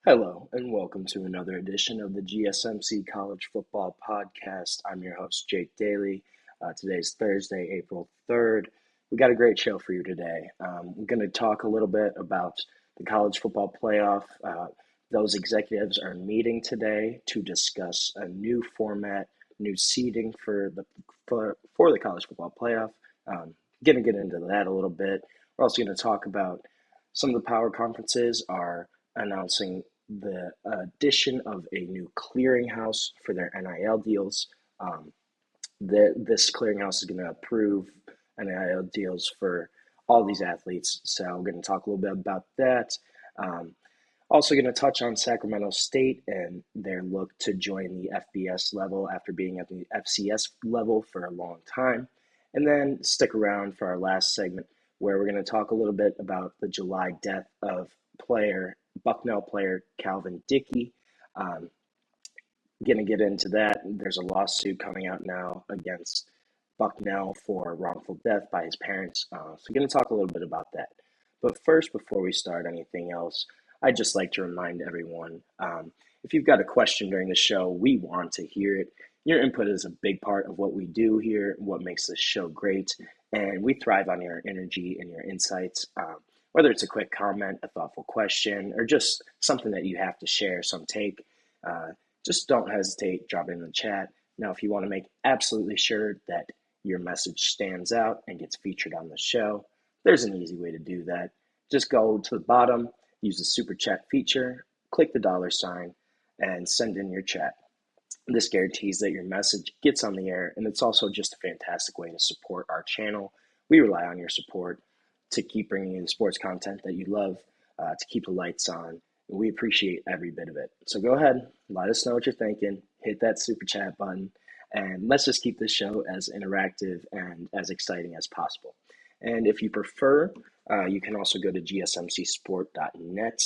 Hello, and welcome to another edition of the GSMC College Football Podcast. I'm your host, Jake Daly. Today's Thursday, April 3rd. We got a great show for you today. We're going to talk a little bit about the college football playoff. Those executives are meeting today to discuss a new format, new seeding for the college football playoff. Going to get into that a little bit. We're also going to talk about some of the power conferences are announcing the addition of a new clearinghouse for their NIL deals. This clearinghouse is going to approve NIL deals for all these athletes. So we're going to talk a little bit about that. Also going to touch on Sacramento State and their look to join the FBS level after being at the FCS level for a long time. And then stick around for our last segment where we're going to talk a little bit about the July death of Bucknell player Calvin Dickey. Going to get into that. There's a lawsuit coming out now against Bucknell for wrongful death by his parents. So going to talk a little bit about that. But first, before we start anything else, I'd just like to remind everyone, if you've got a question during the show, we want to hear it. Your input is a big part of what we do here, what makes this show great, and we thrive on your energy and your insights. Whether it's a quick comment, a thoughtful question, or just something that you have to share, some take, just don't hesitate, drop it in the chat. Now, if you want to make absolutely sure that your message stands out and gets featured on the show, there's an easy way to do that. Just go to the bottom, use the super chat feature, click the $, and send in your chat. This guarantees that your message gets on the air, and it's also just a fantastic way to support our channel. We rely on your support to keep bringing you the sports content that you love, to keep the lights on. And we appreciate every bit of it. So go ahead, let us know what you're thinking, hit that super chat button, and let's just keep this show as interactive and as exciting as possible. And if you prefer, you can also go to gsmcsport.net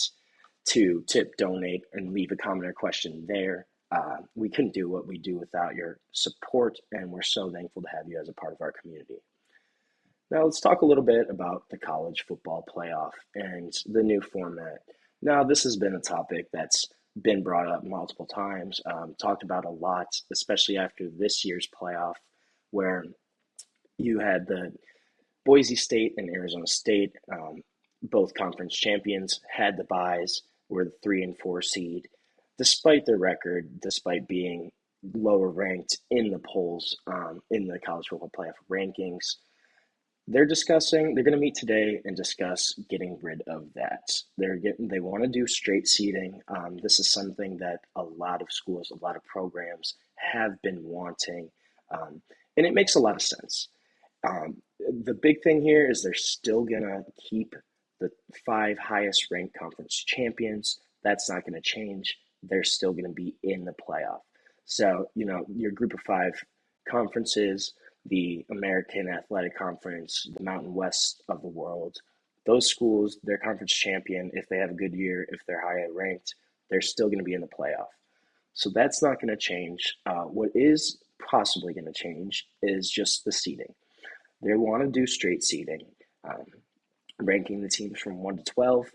to tip, donate, and leave a comment or question there. We couldn't do what we do without your support, and we're so thankful to have you as a part of our community. Now, let's talk a little bit about the college football playoff and the new format. Now, this has been a topic that's been brought up multiple times, talked about a lot, especially after this year's playoff, where you had the Boise State and Arizona State, both conference champions, had the byes, were the 3 and 4 seed. Despite their record, despite being lower ranked in the polls, in the college football playoff rankings, they're going to meet today and discuss getting rid of that. They want to do straight seeding. This is something that a lot of schools, a lot of programs have been wanting, and it makes a lot of sense. The big thing here is they're still going to keep the 5 highest ranked conference champions. That's not going to change. They're still going to be in the playoff. So, your group of 5 conferences, the American Athletic Conference, the Mountain West of the world, those schools, their conference champion, if they have a good year, if they're higher ranked, they're still going to be in the playoff. So that's not going to change. What is possibly going to change is just the seeding. They want to do straight seeding, ranking the teams from 1 to 12,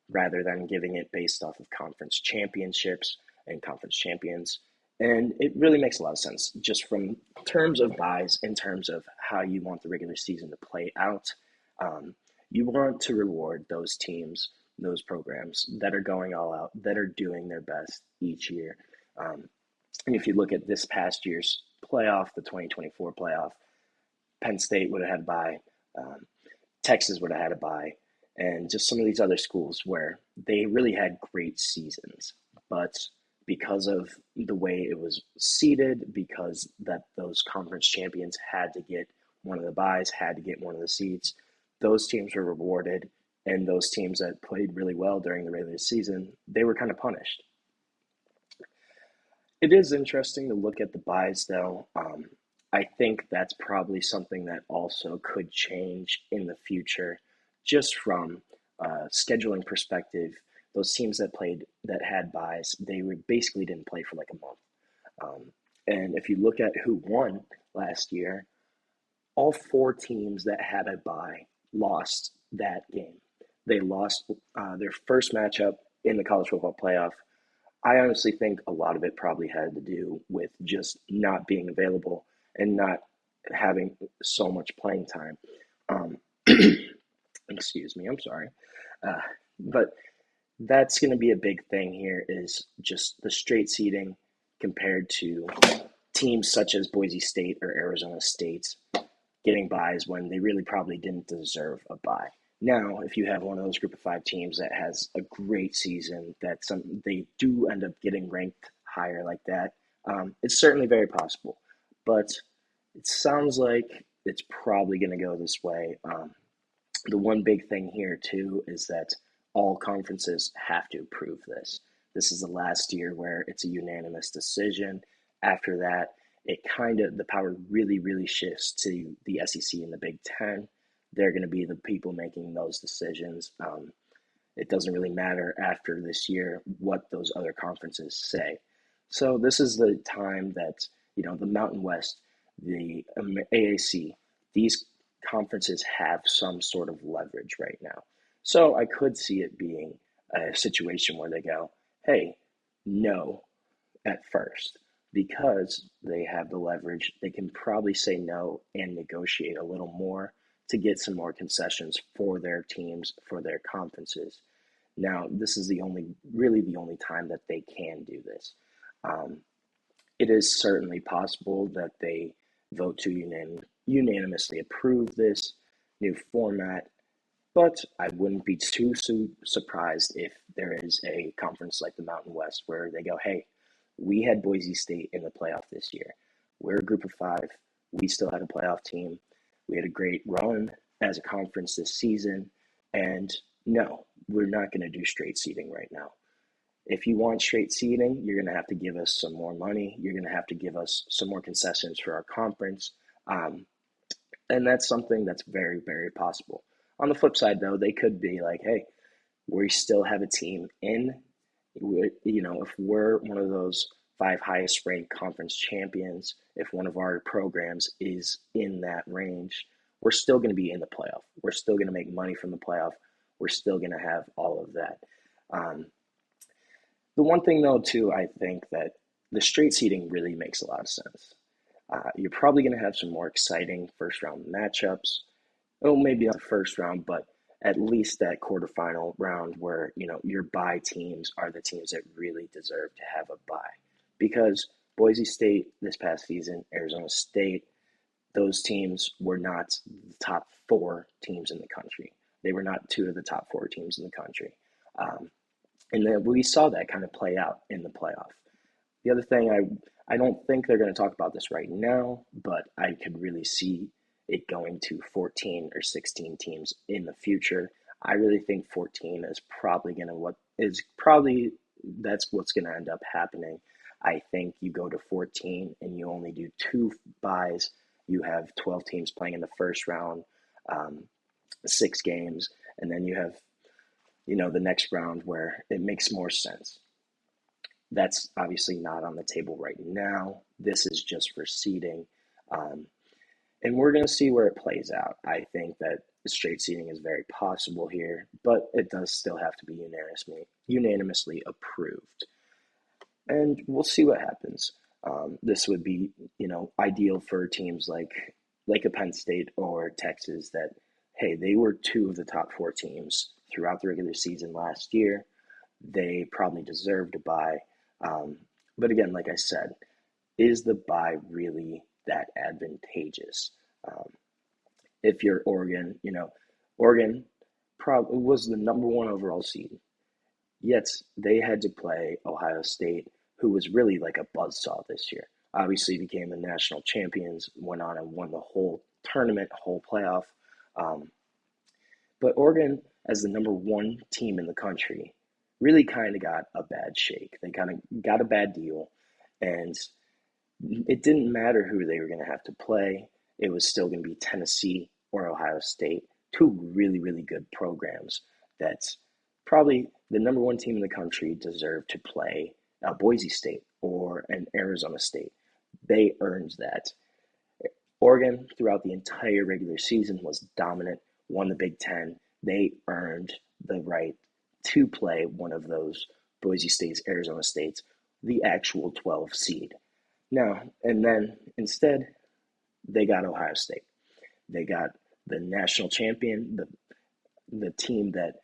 rather than giving it based off of conference championships and conference champions. And it really makes a lot of sense just from terms of buys, in terms of how you want the regular season to play out. You want to reward those teams, those programs that are going all out, that are doing their best each year. And if you look at this past year's playoff, the 2024 playoff, Penn State would have had a bye, Texas would have had a bye, and just some of these other schools where they really had great seasons. But because of the way it was seeded, because that those conference champions had to get one of the byes, had to get one of the seeds, those teams were rewarded, and those teams that played really well during the regular season, they were kind of punished. It is interesting to look at the byes, though. I think that's probably something that also could change in the future, just from a scheduling perspective. Those teams that had byes, they basically didn't play for like a month. And if you look at who won last year, all 4 teams that had a bye lost that game. They lost their first matchup in the college football playoff. I honestly think a lot of it probably had to do with just not being available and not having so much playing time. Um, excuse me, I'm sorry. Uh, but that's going to be a big thing here is just the straight seeding compared to teams such as Boise State or Arizona State getting buys when they really probably didn't deserve a buy. Now, if you have one of those group of 5 teams that has a great season, that they do end up getting ranked higher like that, it's certainly very possible. But it sounds like it's probably going to go this way. The one big thing here, too, is that all conferences have to approve this. This is the last year where it's a unanimous decision. After that, the power really, really shifts to the SEC and the Big Ten. They're going to be the people making those decisions. It doesn't really matter after this year what those other conferences say. So this is the time that, the Mountain West, the AAC, these conferences have some sort of leverage right now. So I could see it being a situation where they go, hey, no, at first, because they have the leverage. They can probably say no and negotiate a little more to get some more concessions for their teams, for their conferences. Now, this is really the only time that they can do this. It is certainly possible that they vote to unanimously approve this new format, but I wouldn't be too surprised if there is a conference like the Mountain West where they go, hey, we had Boise State in the playoff this year. We're a group of 5. We still had a playoff team. We had a great run as a conference this season. And no, we're not going to do straight seeding right now. If you want straight seeding, you're going to have to give us some more money. You're going to have to give us some more concessions for our conference. And that's something that's very, very possible. On the flip side, though, they could be like, hey, we still have a team in. If we're one of those 5 highest ranked conference champions, if one of our programs is in that range, we're still going to be in the playoff. We're still going to make money from the playoff. We're still going to have all of that. The one thing, though, too, I think that the straight seeding really makes a lot of sense. You're probably going to have some more exciting first-round matchups. Oh, maybe not the first round, but at least that quarterfinal round where, your bye teams are the teams that really deserve to have a bye. Because Boise State this past season, Arizona State, those teams were not the top 4 teams in the country. They were not 2 of the top 4 teams in the country. And then we saw that kind of play out in the playoff. The other thing, I don't think they're going to talk about this right now, but I could really see it going to 14 or 16 teams in the future. I really think 14 is probably that's what's going to end up happening. I think you go to 14 and you only do 2 buys. You have 12 teams playing in the first round, 6 games, and then you have, the next round where it makes more sense. That's obviously not on the table right now. This is just for seeding. And we're going to see where it plays out. I think that the straight seeding is very possible here, but it does still have to be unanimously approved. And we'll see what happens. This would be, ideal for teams like a Penn State or Texas that, hey, they were 2 of the top 4 teams throughout the regular season last year. They probably deserved a bye. But again, like I said, is the bye really that advantageous? If you're Oregon, Oregon probably was the number 1 overall seed. Yet they had to play Ohio State, who was really like a buzzsaw this year. Obviously became the national champions, went on and won the whole tournament, whole playoff. But Oregon, as the number 1 team in the country, really kind of got a bad shake. They kind of got a bad deal, and it didn't matter who they were going to have to play. It was still going to be Tennessee or Ohio State, 2 really, really good programs that's probably the number 1 team in the country deserved to play Boise State or an Arizona State. They earned that. Oregon, throughout the entire regular season, was dominant, won the Big Ten. They earned the right to play one of those Boise States, Arizona States, the actual 12 seed. Now, and then instead, they got Ohio State. They got the national champion, the team that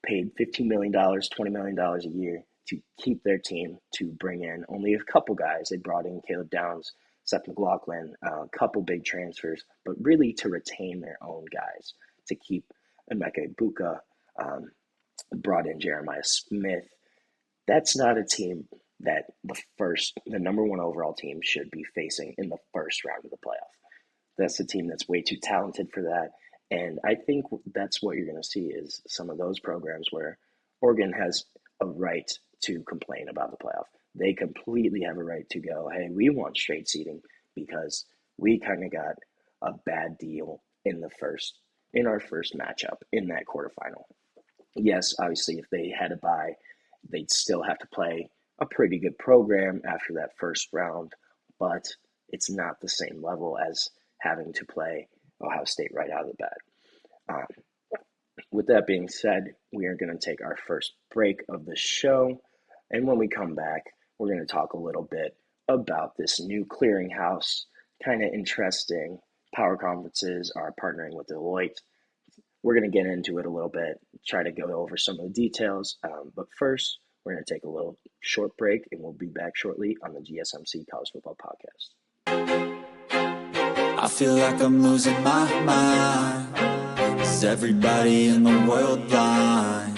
paid $15 million, $20 million a year to keep their team, to bring in only a couple guys. They brought in Caleb Downs, Seth McLaughlin, a couple big transfers, but really to retain their own guys, to keep Emeka Ibuka, brought in Jeremiah Smith. That's not a team that the number one overall team should be facing in the first round of the playoff. That's a team that's way too talented for that. And I think that's what you're going to see is some of those programs where Oregon has a right to complain about the playoff. They completely have a right to go, hey, we want straight seeding because we kind of got a bad deal in our first matchup in that quarterfinal. Yes, obviously, if they had a bye, they'd still have to play a pretty good program after that first round, but it's not the same level as having to play Ohio State right out of the bat. With that being said, we are going to take our first break of the show, and when we come back, we're going to talk a little bit about this new clearinghouse, kind of interesting. Power conferences are partnering with Deloitte. We're going to get into it a little bit, try to go over some of the details, but first, we're going to take a little short break, and we'll be back shortly on the GSMC College Football Podcast. I feel like I'm losing my mind. Is everybody in the world blind?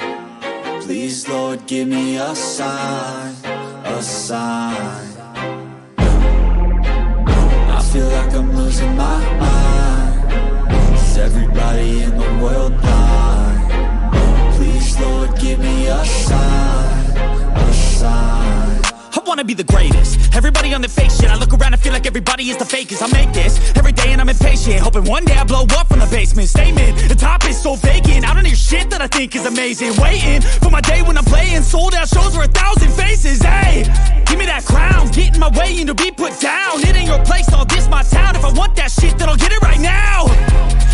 Please, Lord, give me a sign, a sign. I feel like I'm losing my mind. Is everybody in the world blind? Please, Lord, give me a sign, a sign. I wanna be the greatest. Everybody on the fake shit. I look around and feel like everybody is the fakest. I make this every day and I'm impatient, hoping one day I blow up from the basement. Statement, the top is so vacant. I don't hear shit that I think is amazing. Waiting for my day when I'm playing sold out shows for 1,000 faces. Hey, give me that crown. Get in my way and to be put down. It ain't your place, all this my town. If I want that shit, then I'll get it right now.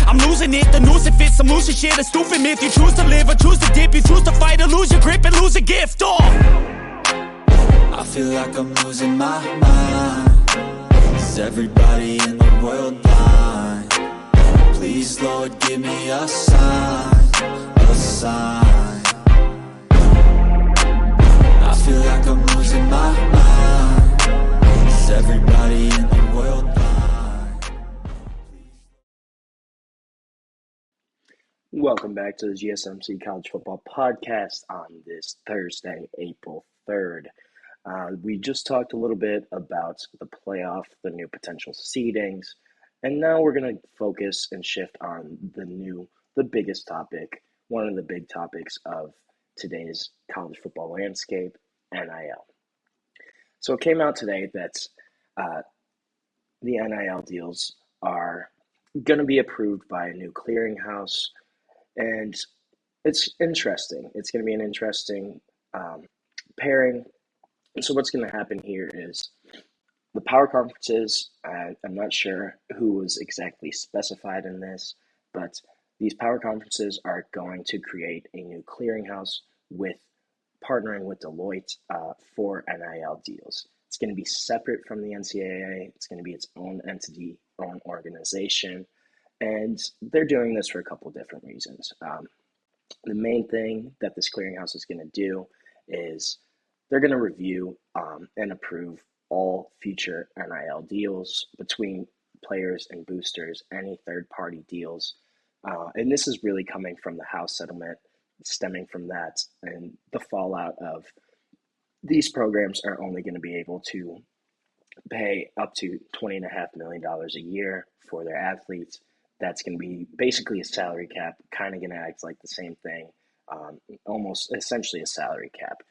I'm losing it, the noose it fits, some losing shit, a stupid myth. You choose to live or choose to dip, you choose to fight or lose your grip and lose a gift. I feel like I'm losing my mind. Is everybody in the world blind? Please, Lord, give me a sign, a sign. I feel like I'm losing my mind. Is everybody in the world blind? Welcome back to the GSMC College Football Podcast on this Thursday, April 3rd. We just talked a little bit about the playoff, the new potential seedings, and now we're going to focus and shift on the biggest topic, one of the big topics of today's college football landscape, NIL. So it came out today that the NIL deals are going to be approved by a new clearinghouse, and it's interesting. It's going to be an interesting pairing. So what's going to happen here is the power conferences, I'm not sure who was exactly specified in this, but these power conferences are going to create a new clearinghouse partnering with Deloitte for NIL deals. It's going to be separate from the NCAA. It's going to be its own entity, own organization, and they're doing this for a couple different reasons. The main thing that this clearinghouse is going to do is they're going to review and approve all future NIL deals between players and boosters, any third-party deals. And this is really coming from the House settlement, stemming from that, and the fallout of these programs are only going to be able to pay up to $20.5 million a year for their athletes. That's going to be basically a salary cap, kind of going to act like the same thing, almost essentially a salary cap.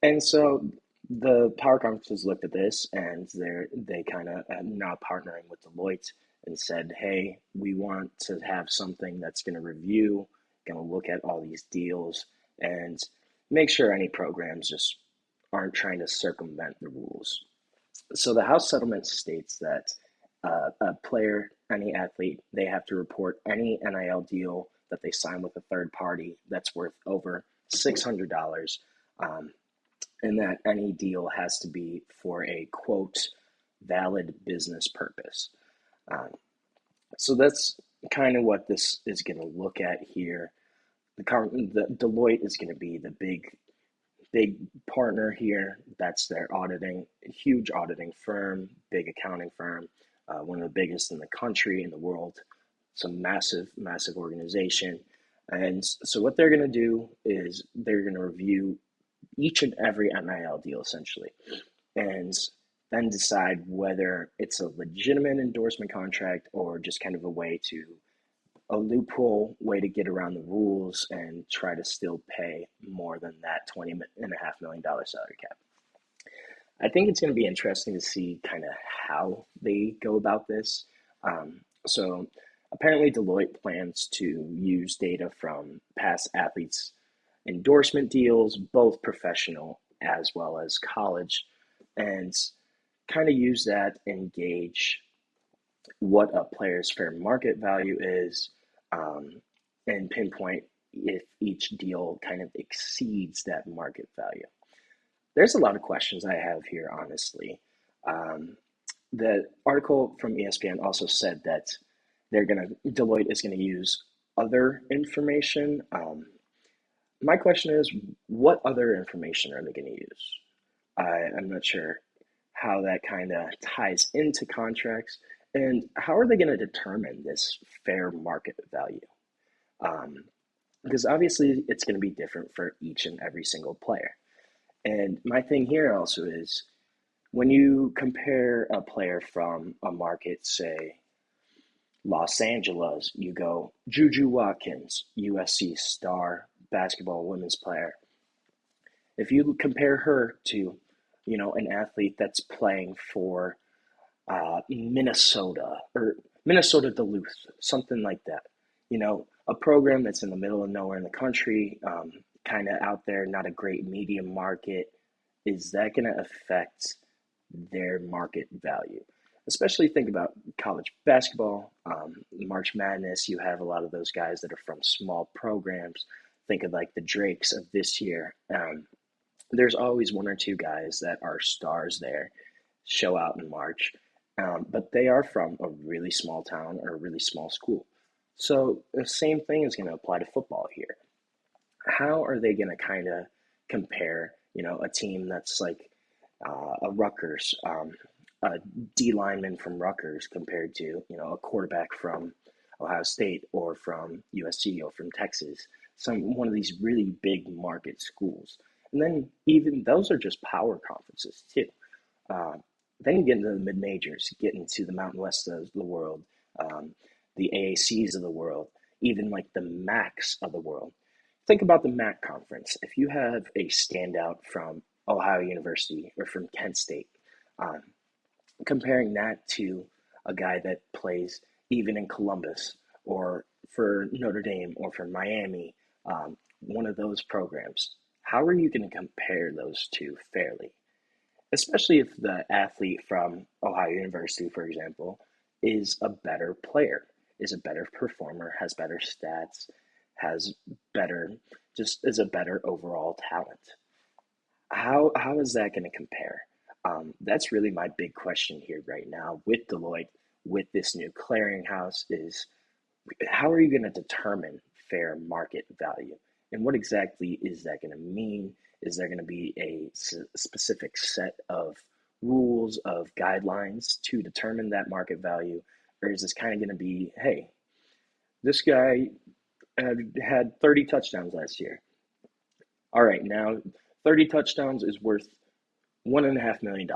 And so the power conferences looked at this, and they kind of now partnering with Deloitte and said, hey, we want to have something that's going to review, going to look at all these deals and make sure any programs just aren't trying to circumvent the rules. So the House settlement states that a player, any athlete, they have to report any NIL deal that they sign with a third party that's worth over $600, and that any deal has to be for a quote valid business purpose. So that's kind of what this is going to look at here. The Deloitte is going to be the big partner here. That's their huge auditing firm, big accounting firm, one of the biggest in the country, in the world. It's a massive organization. And so what they're going to do is they're going to review each and every NIL deal essentially, and then decide whether it's a legitimate endorsement contract or just kind of a loophole way to get around the rules and try to still pay more than that $20.5 million salary cap. I think it's going to be interesting to see kind of how they go about this. So apparently Deloitte plans to use data from past athletes' endorsement deals, both professional as well as college, and kind of use that and gauge what a player's fair market value is, and pinpoint if each deal kind of exceeds that market value. There's a lot of questions I have here, honestly. The article from ESPN also said that Deloitte is going to use other information. My question is, what other information are they going to use? I'm not sure how that kind of ties into contracts, and how are they going to determine this fair market value? Because obviously it's going to be different for each and every single player. And my thing here also is, when you compare a player from a market, say Los Angeles, you go Juju Watkins, USC star basketball women's player. If you compare her to, an athlete that's playing for Minnesota or Minnesota Duluth, something like that, a program that's in the middle of nowhere in the country, kind of out there, not a great media market, is that going to affect their market value? Especially think about college basketball, March Madness. You have a lot of those guys that are from small programs. Think of like the Drakes of this year. There's always one or two guys that are stars there, show out in March, but they are from a really small town or a really small school. So the same thing is going to apply to football here. How are they going to kind of compare, a team that's like a Rutgers, a D lineman from Rutgers compared to, a quarterback from Ohio State or from USC or from Texas, one of these really big market schools. And then even those are just power conferences too. Then you get into the mid-majors, get into the Mountain West of the world, the AACs of the world, even like the MACs of the world. Think about the MAC conference. If you have a standout from Ohio University or from Kent State, comparing that to a guy that plays even in Columbus or for Notre Dame or for Miami, one of those programs, how are you going to compare those two fairly? Especially if the athlete from Ohio University, for example, is a better player, is a better performer, has better stats, is a better overall talent. How is that going to compare? That's really my big question here right now with Deloitte, with this new clearinghouse, is how are you going to determine fair market value? And what exactly is that going to mean? Is there going to be a specific set of rules, of guidelines to determine that market value? Or is this kind of going to be, hey, this guy had 30 touchdowns last year. All right, now 30 touchdowns is worth $1.5 million.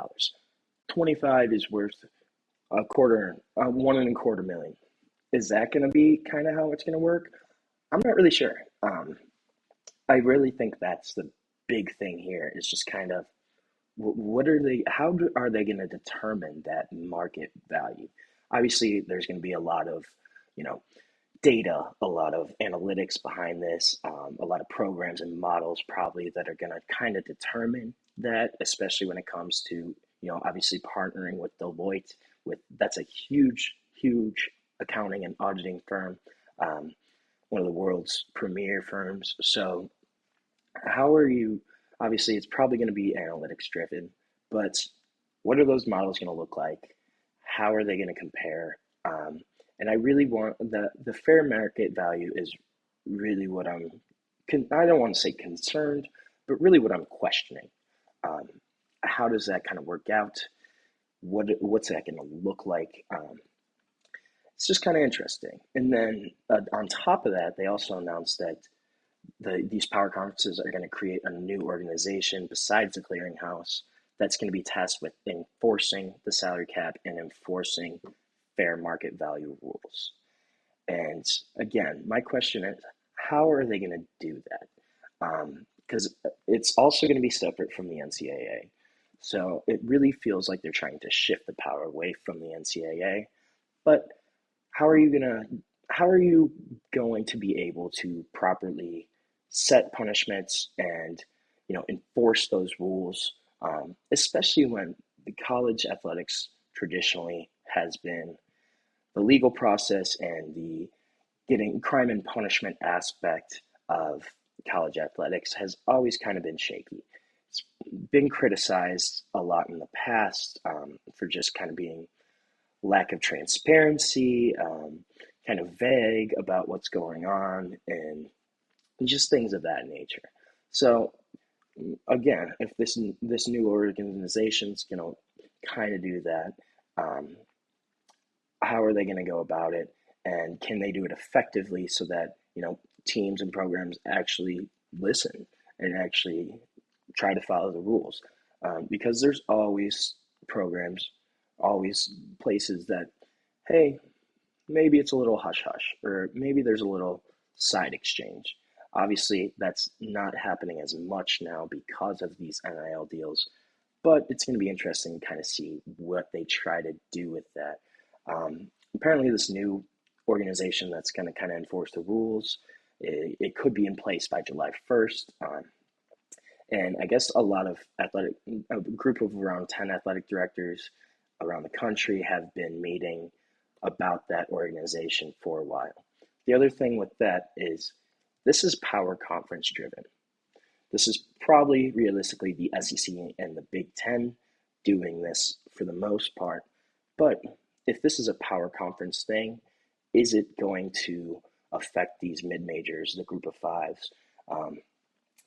25 is worth $1.25 million. Is that going to be kind of how it's going to work? I'm not really sure. I really think that's the big thing here, is just kind of how are they going to determine that market value? Obviously, there's going to be a lot of, data, a lot of analytics behind this, a lot of programs and models probably that are going to kind of determine that, especially when it comes to, obviously partnering with Deloitte. That's a huge accounting and auditing firm. one of the world's premier firms. So how are you, obviously it's probably going to be analytics driven, but what are those models going to look like? How are they going to compare? And I really want the fair market value is really what I don't want to say concerned, but really what I'm questioning. How does that kind of work out? What's that going to look like? It's just kind of interesting. And then on top of that, they also announced that these power conferences are going to create a new organization besides the clearinghouse that's going to be tasked with enforcing the salary cap and enforcing fair market value rules. And again, my question is, how are they going to do that? Because it's also going to be separate from the NCAA. So it really feels like they're trying to shift the power away from the NCAA. But how are you going to be able to properly set punishments and enforce those rules, especially when the college athletics traditionally has been the legal process and the getting crime and punishment aspect of college athletics has always kind of been shaky. It's been criticized a lot in the past for just kind of being lack of transparency, kind of vague about what's going on, and just things of that nature. So again, if this new organization is going to kind of do that, how are they going to go about it, and can they do it effectively so that teams and programs actually listen and actually try to follow the rules? Because there's always programs, always places that, hey, maybe it's a little hush-hush, or maybe there's a little side exchange. Obviously, that's not happening as much now because of these NIL deals, but it's going to be interesting to kind of see what they try to do with that. Apparently, this new organization that's going to kind of enforce the rules, it could be in place by July 1st. And I guess a group of around 10 athletic directors around the country have been meeting about that organization for a while. The other thing with that is this is power conference driven. This is probably realistically the SEC and the Big Ten doing this for the most part. But if this is a power conference thing, is it going to affect these mid-majors, the group of fives?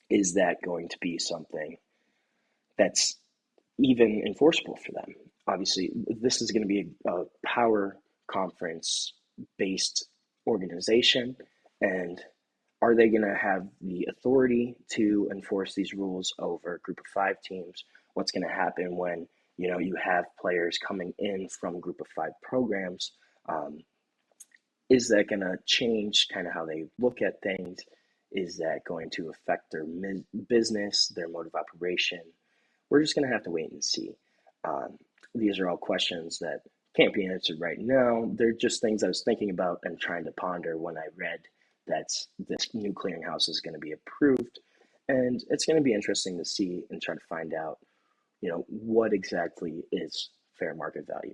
Is that going to be something that's even enforceable for them? Obviously, this is going to be a power conference based organization, and are they going to have the authority to enforce these rules over a group of five teams? What's going to happen when you have players coming in from group of five programs? Is that going to change kind of how they look at things? Is that going to affect their business, their mode of operation? We're just going to have to wait and see. These are all questions that can't be answered right now. They're just things I was thinking about and trying to ponder when I read that this new clearinghouse is going to be approved. And it's going to be interesting to see and try to find out, what exactly is fair market value?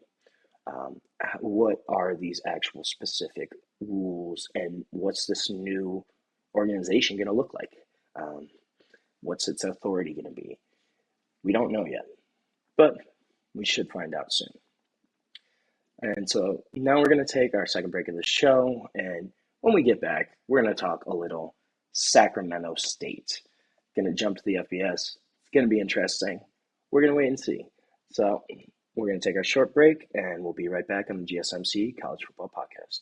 What are these actual specific rules, and what's this new organization going to look like? What's its authority going to be? We don't know yet, but we should find out soon. And so now we're going to take our second break of the show, and when we get back, we're going to talk a little Sacramento State. Going to jump to the FBS. It's going to be interesting. We're going to wait and see. So we're going to take our short break, and we'll be right back on the GSMC College Football Podcast.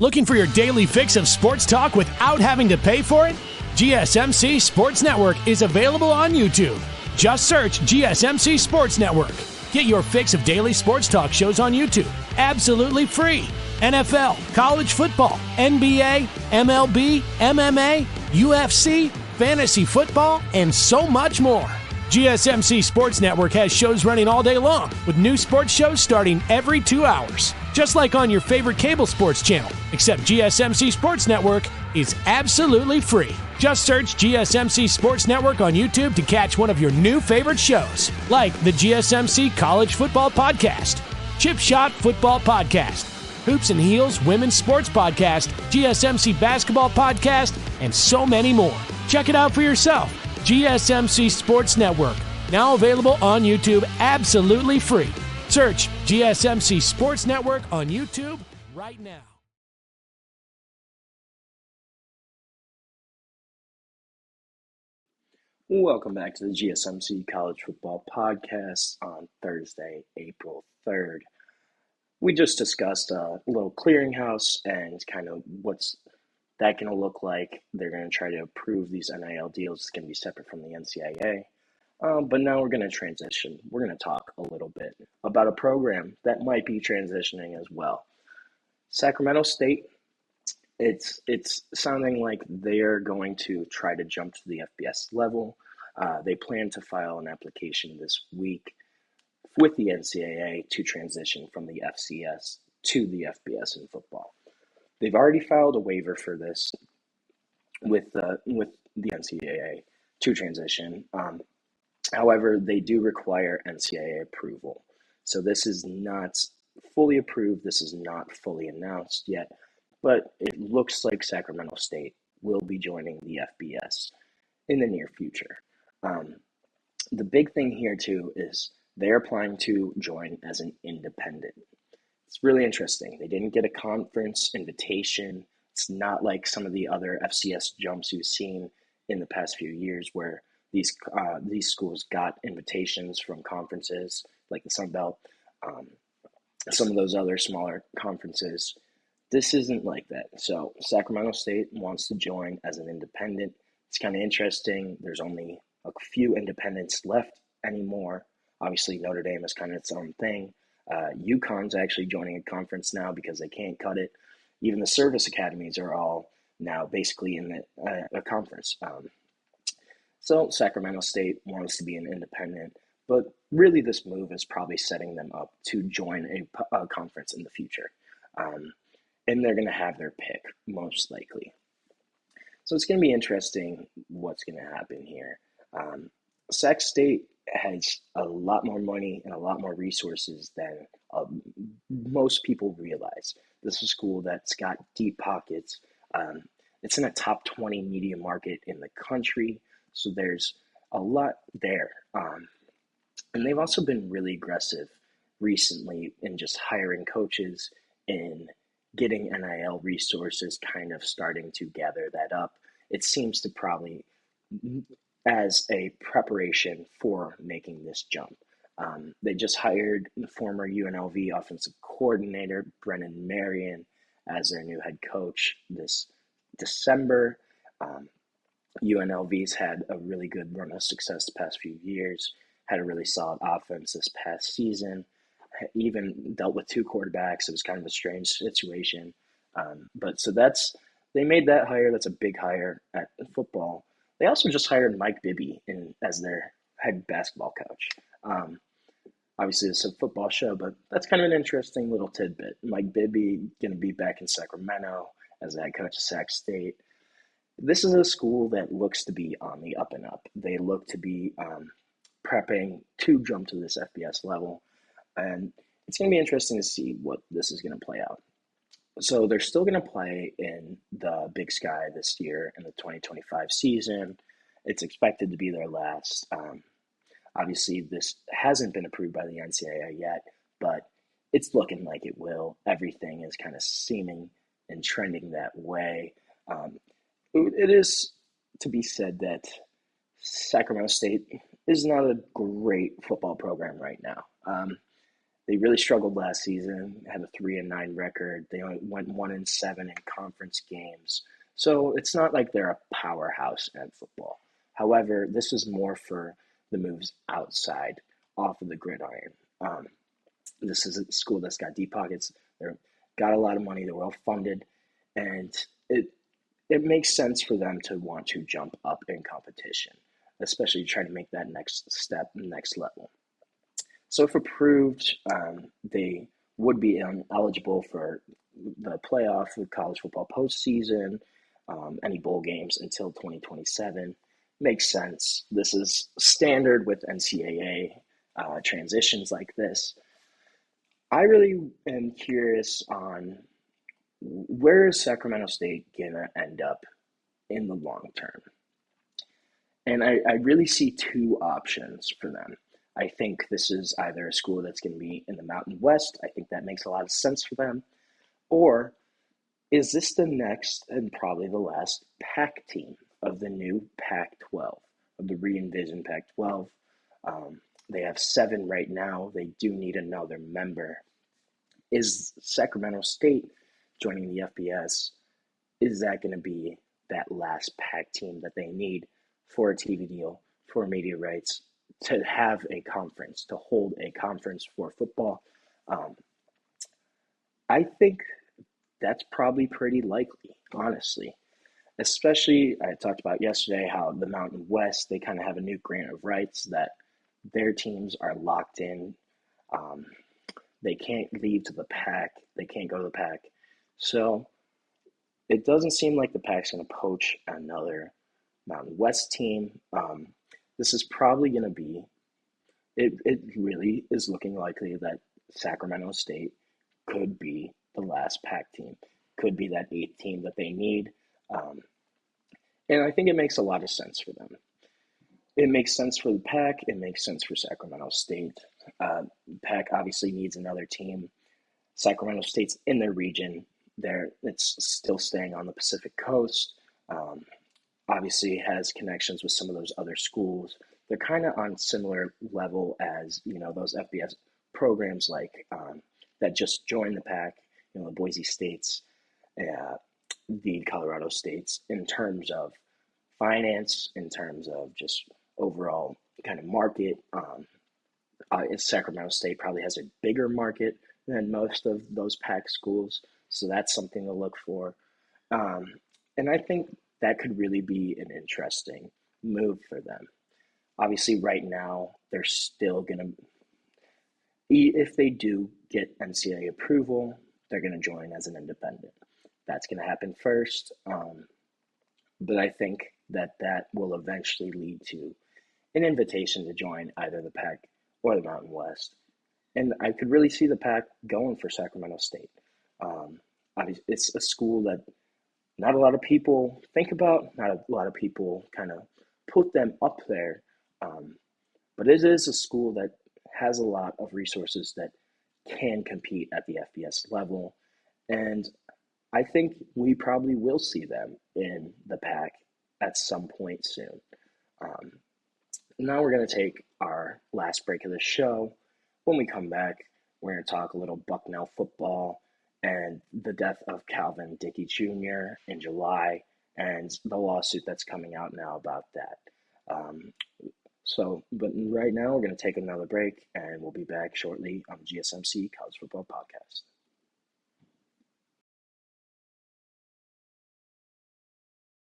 Looking for your daily fix of sports talk without having to pay for it? GSMC Sports Network is available on YouTube. Just search GSMC Sports Network. Get your fix of daily sports talk shows on YouTube, absolutely free. NFL, college football, NBA, MLB, MMA, UFC, fantasy football, and so much more. GSMC Sports Network has shows running all day long, with new sports shows starting every 2 hours. Just like on your favorite cable sports channel, except GSMC Sports Network is absolutely free. Just search GSMC Sports Network on YouTube to catch one of your new favorite shows, like the GSMC College Football Podcast, Chip Shot Football Podcast, Hoops and Heels Women's Sports Podcast, GSMC Basketball Podcast, and so many more. Check it out for yourself. GSMC Sports Network, now available on YouTube absolutely free. Search GSMC Sports Network on YouTube right now. Welcome back to the GSMC College Football Podcast on Thursday, April 3rd. We just discussed a little clearinghouse and kind of what's that going to look like. They're going to try to approve these NIL deals. It's going to be separate from the NCAA. But now we're going to transition. We're going to talk a little bit about a program that might be transitioning as well. Sacramento State, it's sounding like they're going to try to jump to the FBS level. They plan to file an application this week with the NCAA to transition from the FCS to the FBS in football. They've already filed a waiver for this with the NCAA to transition. However, they do require NCAA approval. So this is not fully approved. This is not fully announced yet, but it looks like Sacramento State will be joining the FBS in the near future. The big thing here too is they're applying to join as an independent. It's really interesting. They didn't get a conference invitation. It's not like some of the other FCS jumps you've seen in the past few years where these schools got invitations from conferences like the Sun Belt, some of those other smaller conferences. This isn't like that. So Sacramento State wants to join as an independent. It's kind of interesting. There's only a few independents left anymore. Obviously, Notre Dame is kind of its own thing. UConn's actually joining a conference now because they can't cut it. Even the service academies are all now basically in a conference. So Sacramento State wants to be an independent, but really this move is probably setting them up to join a conference in the future. And they're going to have their pick, most likely. So it's going to be interesting what's going to happen here. Sac State has a lot more money and a lot more resources than most people realize. This is a school that's got deep pockets. It's in a top 20 media market in the country, so there's a lot there. And they've also been really aggressive recently in just hiring coaches and getting NIL resources, kind of starting to gather that up. It seems to probably as a preparation for making this jump. They just hired the former UNLV offensive coordinator, Brennan Marion, as their new head coach this December. UNLV's had a really good run of success the past few years, had a really solid offense this past season, even dealt with two quarterbacks. It was kind of a strange situation. But so they made that hire. That's a big hire at football. They also just hired Mike Bibby as their head basketball coach. Obviously, it's a football show, but that's kind of an interesting little tidbit. Mike Bibby going to be back in Sacramento as the head coach of Sac State. This is a school that looks to be on the up and up. They look to be prepping to jump to this FBS level, and it's going to be interesting to see what this is going to play out. So they're still going to play in the Big Sky this year in the 2025 season. It's expected to be their last. Obviously, this hasn't been approved by the NCAA yet, but it's looking like it will. Everything is kind of seeming and trending that way. It is to be said that Sacramento State is not a great football program right now. They really struggled last season, had a 3-9 record. They only went 1-7 in conference games. So it's not like they're a powerhouse at football. However, this is more for the moves outside, off of the gridiron. This is a school that's got deep pockets. They've got a lot of money. They're well funded. And it makes sense for them to want to jump up in competition, especially trying to make that next step, next level. So if approved, they would be eligible for the playoff of college football postseason, any bowl games until 2027. Makes sense. This is standard with NCAA transitions like this. I really am curious on where is Sacramento State gonna end up in the long term. And I really see two options for them. I think this is either a school that's going to be in the Mountain West. I think that makes a lot of sense for them. Or is this the next and probably the last Pac team of the new Pac-12, of the re-envisioned Pac-12? They have 7 right now. They do need another member. Is Sacramento State joining the FBS? Is that going to be that last Pac team that they need for a TV deal, for media rights, to have a conference, to hold a conference for football? I think that's probably pretty likely, honestly. Especially, I talked about yesterday how the Mountain West, they kind of have a new grant of rights that their teams are locked in. They can't leave to the Pac. They can't go to the Pac. So it doesn't seem like the Pac's going to poach another Mountain West team. This is probably going to be, it really is looking likely that Sacramento State could be the last Pac team, could be that 8th team that they need. And I think it makes a lot of sense for them. It makes sense for the Pac. It makes sense for Sacramento State. Pac obviously needs another team. Sacramento State's in their region. It's still staying on the Pacific Coast. Obviously has connections with some of those other schools. They're kind of on similar level as, those FBS programs like that just joined the Pac, the Boise States, the Colorado States, in terms of finance, in terms of just overall kind of market. Sacramento State probably has a bigger market than most of those Pac schools, so that's something to look for. And I think that could really be an interesting move for them. Obviously, right now, they're still going to, if they do get NCAA approval, they're going to join as an independent. That's going to happen first. But I think that will eventually lead to an invitation to join either the Pac or the Mountain West. And I could really see the Pac going for Sacramento State. Obviously, it's a school that not a lot of people think about, not a lot of people kind of put them up there. But it is a school that has a lot of resources that can compete at the FBS level. And I think we probably will see them in the Pac at some point soon. Now we're going to take our last break of the show. When we come back, we're going to talk a little Bucknell football and the death of Calvin Dickey Jr. in July and the lawsuit that's coming out now about that. But right now we're going to take another break, and we'll be back shortly on the GSMC College Football Podcast.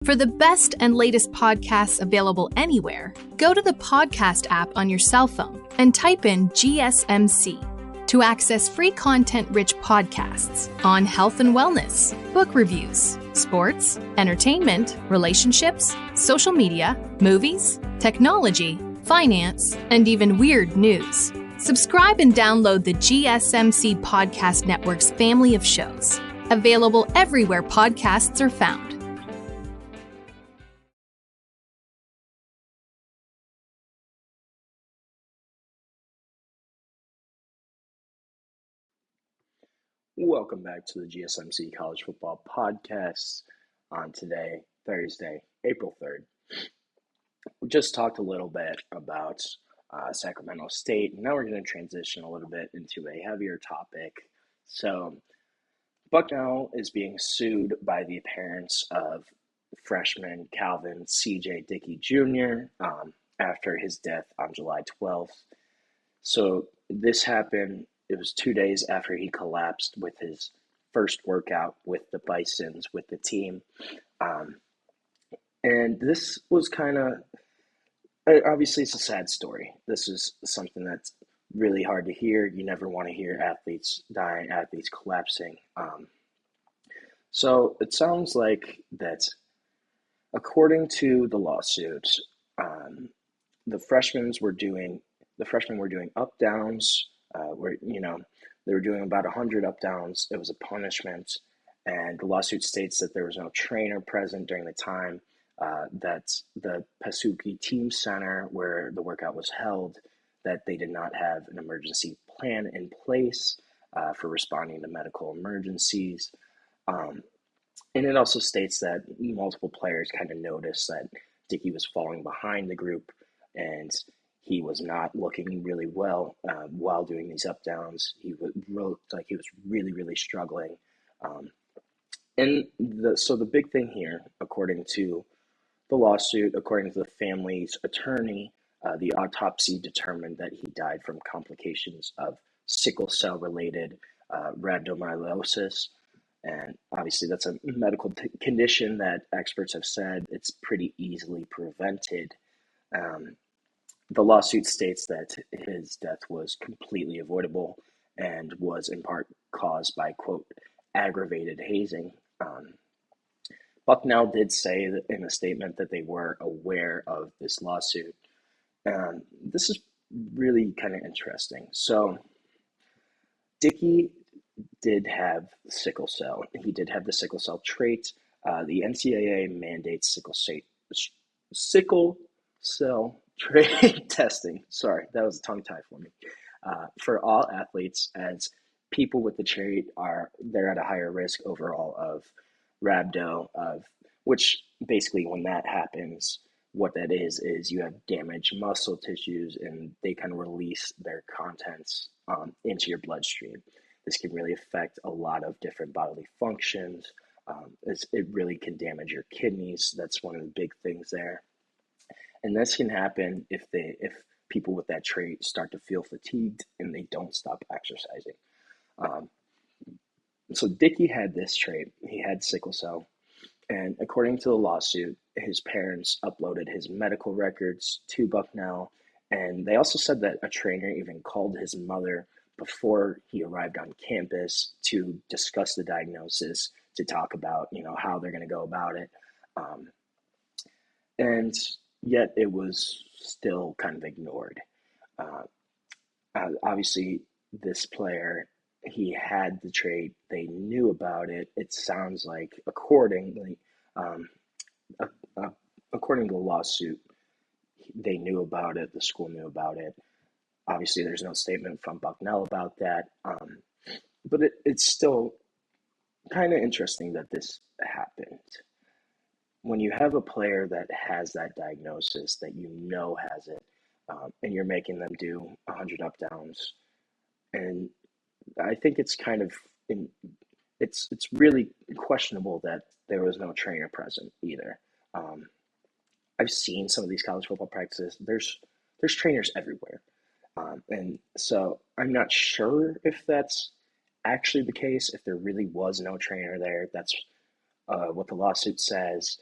For the best and latest podcasts available anywhere, go to the podcast app on your cell phone and type in GSMC to access free content-rich podcasts on health and wellness, book reviews, sports, entertainment, relationships, social media, movies, technology, finance, and even weird news. Subscribe and download the GSMC Podcast Network's family of shows, available everywhere podcasts are found. Welcome back to the GSMC College Football Podcast on today, Thursday, April 3rd. We just talked a little bit about Sacramento State. Now we're going to transition a little bit into a heavier topic. So Bucknell is being sued by the parents of freshman Calvin C.J. Dickey Jr. After his death on July 12th. So this happened. It was 2 days after he collapsed with his first workout with the Bisons, with the team. And this was kind of, obviously it's a sad story. This is something that's really hard to hear. You never want to hear athletes dying, athletes collapsing. So it sounds like that, according to the lawsuit, the freshmen were doing up downs, where They were doing about 100 up downs. It was a punishment. And the lawsuit states that there was no trainer present during the time, that the Pasuki Team Center, where the workout was held, that they did not have an emergency plan in place for responding to medical emergencies. And it also states that multiple players kind of noticed that Dickey was falling behind the group and he was not looking really well while doing these up downs. He looked like he was really, really struggling. So the big thing here, according to the lawsuit, according to the family's attorney, the autopsy determined that he died from complications of sickle cell related rhabdomyolysis. And obviously that's a medical condition that experts have said it's pretty easily prevented. The lawsuit states that his death was completely avoidable and was in part caused by, quote, aggravated hazing. Bucknell did say that in a statement that they were aware of this lawsuit. This is really kind of interesting. So Dickey did have sickle cell. He did have the sickle cell trait. The NCAA mandates sickle cell trait testing. Sorry, that was a tongue tie for me. For all athletes, as people with the trait they're at a higher risk overall of rhabdo, which basically when that happens, what that is you have damaged muscle tissues and they kind of release their contents into your bloodstream. This can really affect a lot of different bodily functions. It really can damage your kidneys. That's one of the big things there. And this can happen if people with that trait start to feel fatigued and they don't stop exercising. So Dickey had this trait. He had sickle cell. And according to the lawsuit, his parents uploaded his medical records to Bucknell. And they also said that a trainer even called his mother before he arrived on campus to discuss the diagnosis, to talk about, how they're going to go about it. And yet it was still kind of ignored. Obviously, this player, he had the trait. They knew about it. It sounds like, according to the lawsuit, they knew about it. The school knew about it. Obviously, there's no statement from Bucknell about that. But it's still kind of interesting that this happened. When you have a player that has that diagnosis, that has it, and you're making them do 100 up downs, and I think it's kind of it's really questionable that there was no trainer present either. I've seen some of these college football practices. There's trainers everywhere, and so I'm not sure if that's actually the case. If there really was no trainer there, that's what the lawsuit says.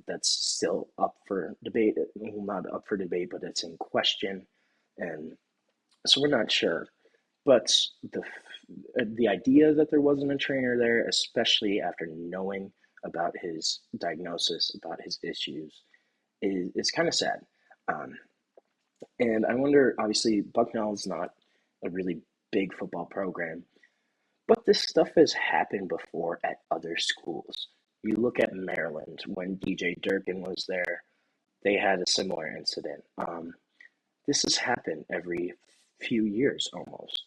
That's still up for debate. Well, not up for debate, but it's in question, and so we're not sure. But the idea that there wasn't a trainer there, especially after knowing about his diagnosis, about his issues, is kind of sad. And I wonder, obviously, Bucknell is not a really big football program, but this stuff has happened before at other schools. You look at Maryland, when DJ Durkin was there, they had a similar incident. This has happened every few years almost.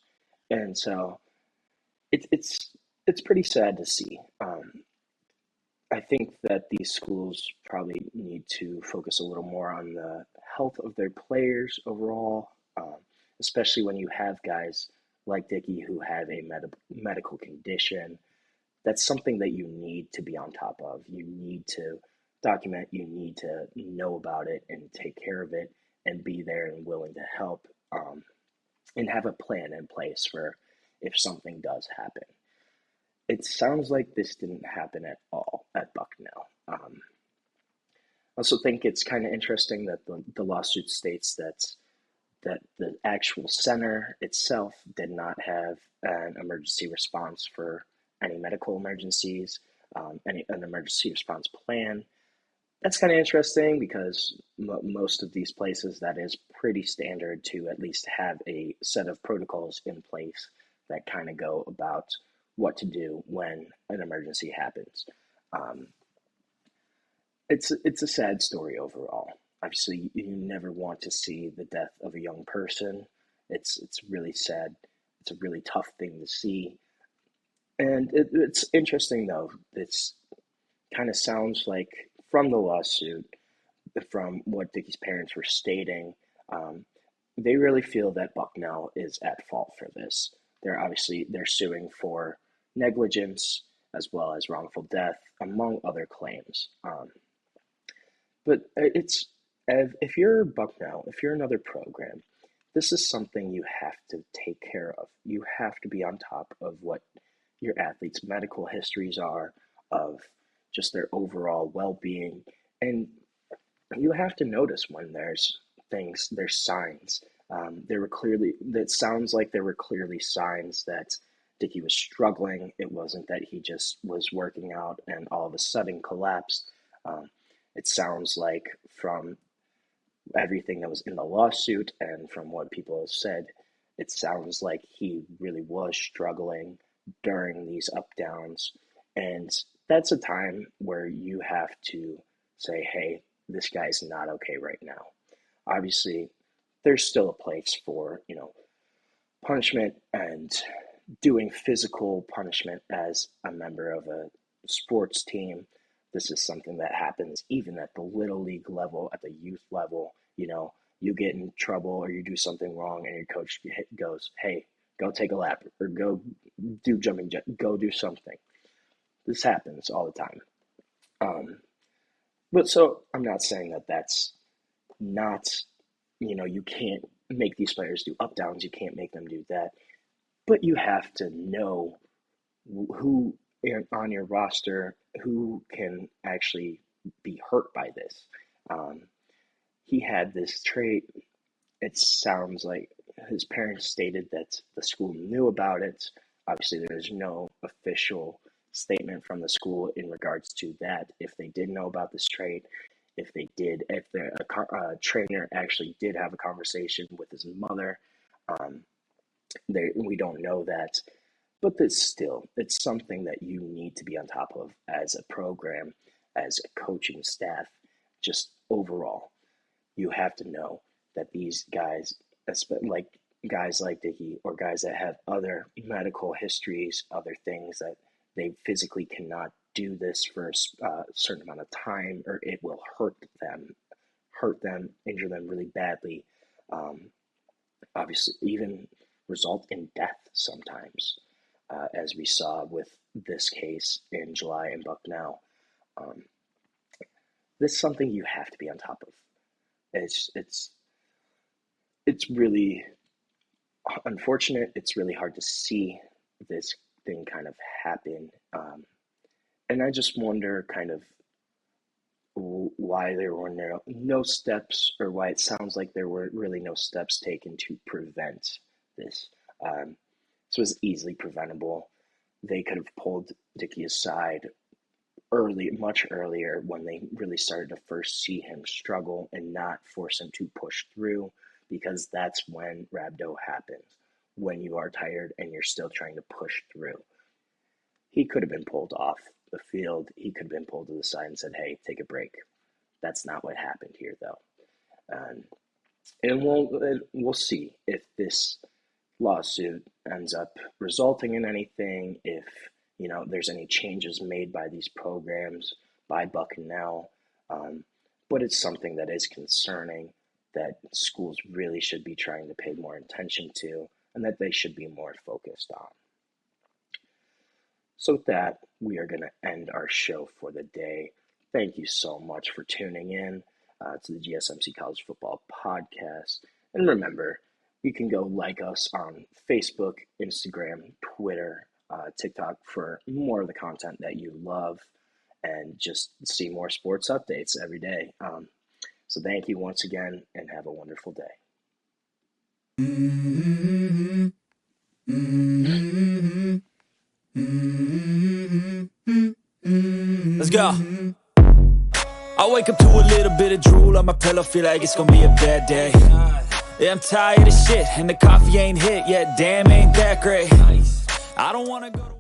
And so it's pretty sad to see. I think that these schools probably need to focus a little more on the health of their players overall, especially when you have guys like Dickey who have a medical condition. That's something that you need to be on top of. You need to document, you need to know about it and take care of it and be there and willing to help, and have a plan in place for if something does happen. It sounds like this didn't happen at all at Bucknell. I also think it's kind of interesting that the lawsuit states that the actual center itself did not have an emergency response for any medical emergencies, an emergency response plan. That's kind of interesting because most of these places, that is pretty standard to at least have a set of protocols in place that kind of go about what to do when an emergency happens. It's a sad story overall. Obviously, you never want to see the death of a young person. It's really sad. It's a really tough thing to see. And it's interesting, though. It's kind of sounds like from the lawsuit, from what Dickie's parents were stating, they really feel that Bucknell is at fault for this. They're suing for negligence as well as wrongful death, among other claims. But if you're Bucknell, if you're another program, this is something you have to take care of. You have to be on top of what your athletes' medical histories are, of just their overall well-being, and you have to notice when there's signs. It sounds like there were clearly signs that Dickie was struggling. It wasn't that he just was working out and all of a sudden collapsed. It sounds like from everything that was in the lawsuit and from what people have said, it sounds like he really was struggling during these up downs. And that's a time where you have to say, hey, this guy's not okay right now. Obviously, there's still a place for, punishment and doing physical punishment as a member of a sports team. This is something that happens even at the little league level, at the youth level. You get in trouble or you do something wrong and your coach goes, hey, go take a lap or go do jumping jack, go do something. This happens all the time. But so I'm not saying that that's not, you can't make these players do up downs. You can't make them do that. But you have to know who on your roster, who can actually be hurt by this. He had this trait. It sounds like his parents stated that the school knew about it. Obviously, there's no official statement from the school in regards to that, if they did know about this trait, if the trainer actually did have a conversation with his mother. We don't know that, but it's something that you need to be on top of as a program, as a coaching staff, just overall. You have to know that these guys, like guys like Dickie or guys that have other medical histories, other things that they physically cannot do this for a certain amount of time, or it will hurt them, injure them really badly. Obviously, even result in death sometimes, as we saw with this case in July in Bucknell. This is something you have to be on top of. It's really unfortunate. It's really hard to see this thing kind of happen. And I just wonder kind of why there were no steps, or why it sounds like there were really no steps taken to prevent this. This was easily preventable. They could have pulled Dickie aside much earlier, when they really started to first see him struggle, and not force him to push through, because that's when rhabdo happens, when you are tired and you're still trying to push through. He could have been pulled off the field. He could have been pulled to the side and said, hey, take a break. That's not what happened here, though. And we'll see if this lawsuit ends up resulting in anything, if there's any changes made by these programs, by Bucknell. But it's something that is concerning, that schools really should be trying to pay more attention to, and that they should be more focused on. So with that, we are going to end our show for the day. Thank you so much for tuning in to the GSMC College Football Podcast. And remember, you can go like us on Facebook, Instagram, Twitter, TikTok for more of the content that you love, and just see more sports updates every day. So thank you once again, and have a wonderful day. Let's go. I wake up to a little bit of drool on my pillow, feel like it's gonna be a bad day. Yeah, I'm tired of shit, and the coffee ain't hit yet. Damn, ain't that great. I don't wanna go to